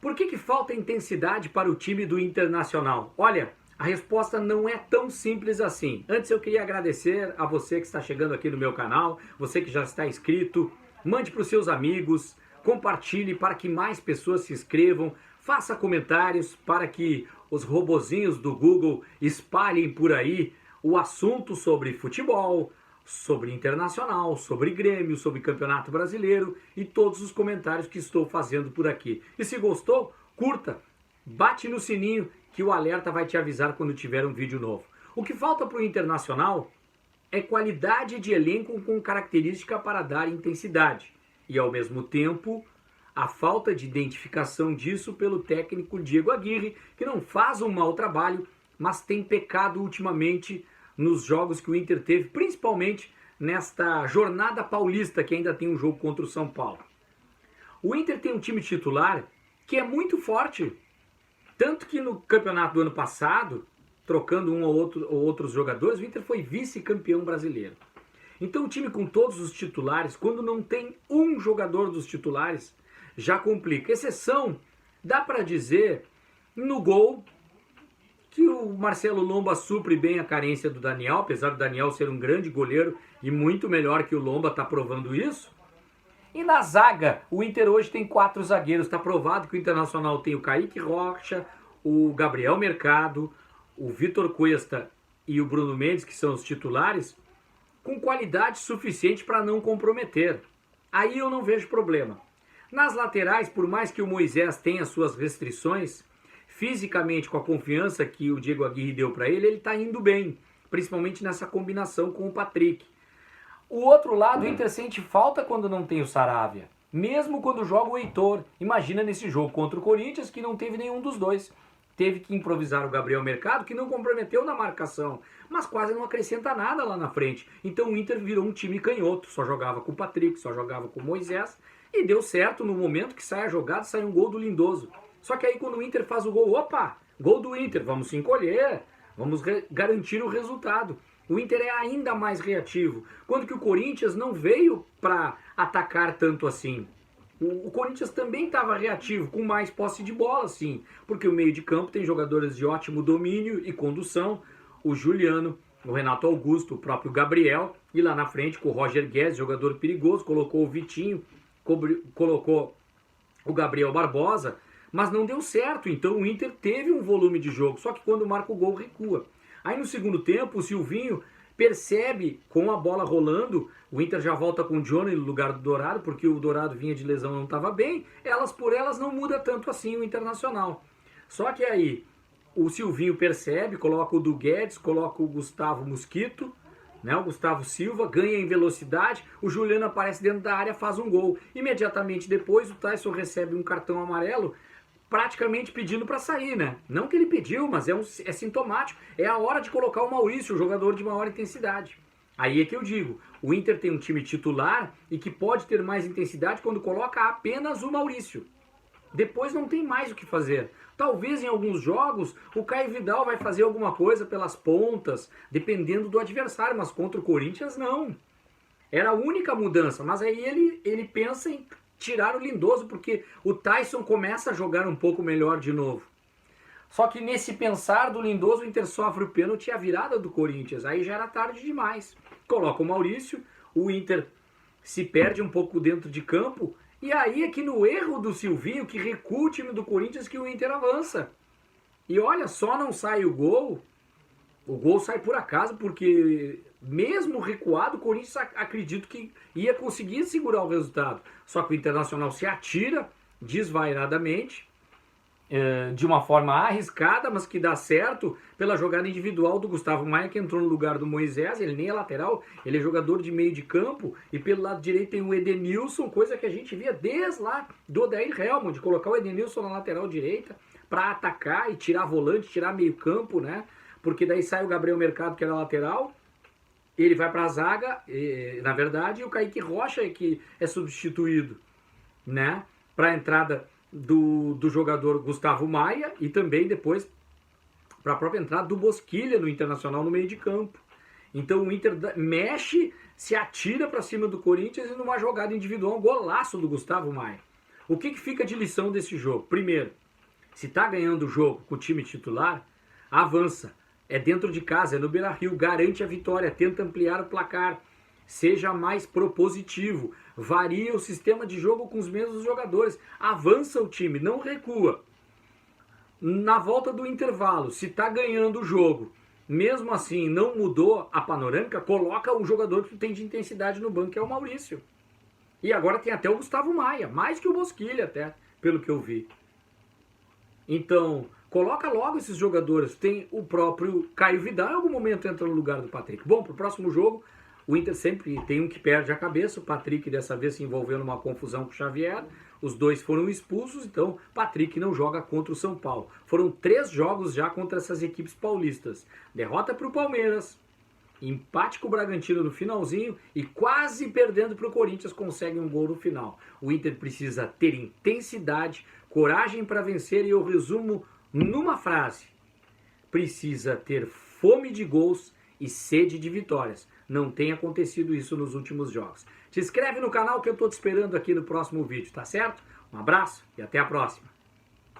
Por que falta intensidade para o time do Internacional? Olha, a resposta não é tão simples assim. Antes eu queria agradecer a você que está chegando aqui no meu canal, você que já está inscrito. Mande para os seus amigos, compartilhe para que mais pessoas se inscrevam, faça comentários para que os robozinhos do Google espalhem por aí o assunto sobre futebol, sobre Internacional, sobre Grêmio, sobre Campeonato Brasileiro e todos os comentários que estou fazendo por aqui. E se gostou, curta, bate no sininho que o alerta vai te avisar quando tiver um vídeo novo. O que falta para o Internacional é qualidade de elenco com característica para dar intensidade e, ao mesmo tempo, a falta de identificação disso pelo técnico Diego Aguirre, que não faz um mau trabalho, mas tem pecado ultimamente nos jogos que o Inter teve, principalmente nesta jornada paulista, que ainda tem um jogo contra o São Paulo. O Inter tem um time titular que é muito forte, tanto que no campeonato do ano passado, trocando um ou outros jogadores, o Inter foi vice-campeão brasileiro. Então o time com todos os titulares, quando não tem um jogador dos titulares, já complica. Exceção, dá para dizer, no gol, que o Marcelo Lomba supre bem a carência do Daniel, apesar do Daniel ser um grande goleiro e muito melhor que o Lomba, está provando isso. E na zaga, o Inter hoje tem 4 zagueiros, está provado que o Internacional tem o Kaique Rocha, o Gabriel Mercado, o Vitor Cuesta e o Bruno Mendes, que são os titulares, com qualidade suficiente para não comprometer. Aí eu não vejo problema. Nas laterais, por mais que o Moisés tenha suas restrições, fisicamente, com a confiança que o Diego Aguirre deu para ele está indo bem, principalmente nessa combinação com o Patrick. O outro lado, o Inter sente falta quando não tem o Saravia, mesmo quando joga o Heitor. Imagina nesse jogo contra o Corinthians que não teve nenhum dos dois. Teve que improvisar o Gabriel Mercado, que não comprometeu na marcação, mas quase não acrescenta nada lá na frente. Então o Inter virou um time canhoto, só jogava com o Patrick, só jogava com o Moisés, e deu certo no momento que sai a jogada, sai um gol do Lindoso. Só que aí quando o Inter faz o gol, opa, gol do Inter, vamos se encolher, vamos garantir o resultado. O Inter é ainda mais reativo, quando que o Corinthians não veio para atacar tanto assim. O Corinthians também estava reativo, com mais posse de bola, sim, porque o meio de campo tem jogadores de ótimo domínio e condução, o Juliano, o Renato Augusto, o próprio Gabriel, e lá na frente com o Roger Guedes, jogador perigoso, colocou o Vitinho, colocou o Gabriel Barbosa, mas não deu certo, então o Inter teve um volume de jogo, só que quando marca o gol recua. Aí no segundo tempo o Silvinho percebe, com a bola rolando, o Inter já volta com o Johnny no lugar do Dourado, porque o Dourado vinha de lesão e não estava bem, elas por elas não muda tanto assim o Internacional. Só que aí o Silvinho percebe, coloca o Du Guedes, coloca o Gustavo Mosquito, né, o Gustavo Silva, ganha em velocidade, o Juliano aparece dentro da área, faz um gol. Imediatamente depois o Tyson recebe um cartão amarelo, praticamente pedindo para sair, né? Não que ele pediu, mas é sintomático. É a hora de colocar o Maurício, o jogador de maior intensidade. Aí é que eu digo, o Inter tem um time titular e que pode ter mais intensidade quando coloca apenas o Maurício. Depois não tem mais o que fazer. Talvez em alguns jogos o Caio Vidal vai fazer alguma coisa pelas pontas, dependendo do adversário, mas contra o Corinthians não. Era a única mudança, mas aí ele pensa em tirar o Lindoso, porque o Tyson começa a jogar um pouco melhor de novo. Só que nesse pensar do Lindoso, o Inter sofre o pênalti e a virada do Corinthians. Aí já era tarde demais. Coloca o Maurício, o Inter se perde um pouco dentro de campo, e aí é que no erro do Silvinho, que recua o time do Corinthians, que o Inter avança. E olha, só não sai o gol sai por acaso, porque mesmo recuado, o Corinthians acredito que ia conseguir segurar o resultado. Só que o Internacional se atira desvairadamente, de uma forma arriscada, mas que dá certo pela jogada individual do Gustavo Maia, que entrou no lugar do Moisés. Ele nem é lateral, ele é jogador de meio de campo, e pelo lado direito tem o Edenilson, coisa que a gente via desde lá do Odair Helmond, de colocar o Edenilson na lateral direita para atacar e tirar volante, tirar meio campo, né? Porque daí sai o Gabriel Mercado, que era lateral, ele vai para a zaga, na verdade, e o Kaique Rocha é que é substituído, né? Para a entrada do jogador Gustavo Maia e também depois para a própria entrada do Bosquilha no Internacional no meio de campo. Então o Inter mexe, se atira para cima do Corinthians e numa jogada individual, um golaço do Gustavo Maia. O que fica de lição desse jogo? Primeiro, se está ganhando o jogo com o time titular, avança. É dentro de casa, é no Beira-Rio, garante a vitória, tenta ampliar o placar, seja mais propositivo, varia o sistema de jogo com os mesmos jogadores, avança o time, não recua. Na volta do intervalo, se está ganhando o jogo, mesmo assim não mudou a panorâmica, coloca um jogador que tem de intensidade no banco, que é o Maurício. E agora tem até o Gustavo Maia, mais que o Bosquilha até, pelo que eu vi. Então, coloca logo esses jogadores. Tem o próprio Caio Vidal, em algum momento entra no lugar do Patrick. Bom, pro próximo jogo, o Inter sempre tem um que perde a cabeça. O Patrick dessa vez se envolveu numa confusão com o Xavier. Os dois foram expulsos, então Patrick não joga contra o São Paulo. Foram 3 jogos já contra essas equipes paulistas. Derrota para o Palmeiras, empate com o Bragantino no finalzinho e quase perdendo para o Corinthians, consegue um gol no final. O Inter precisa ter intensidade, coragem para vencer e eu resumo numa frase: precisa ter fome de gols e sede de vitórias. Não tem acontecido isso nos últimos jogos. Se inscreve no canal que eu estou te esperando aqui no próximo vídeo, tá certo? Um abraço e até a próxima.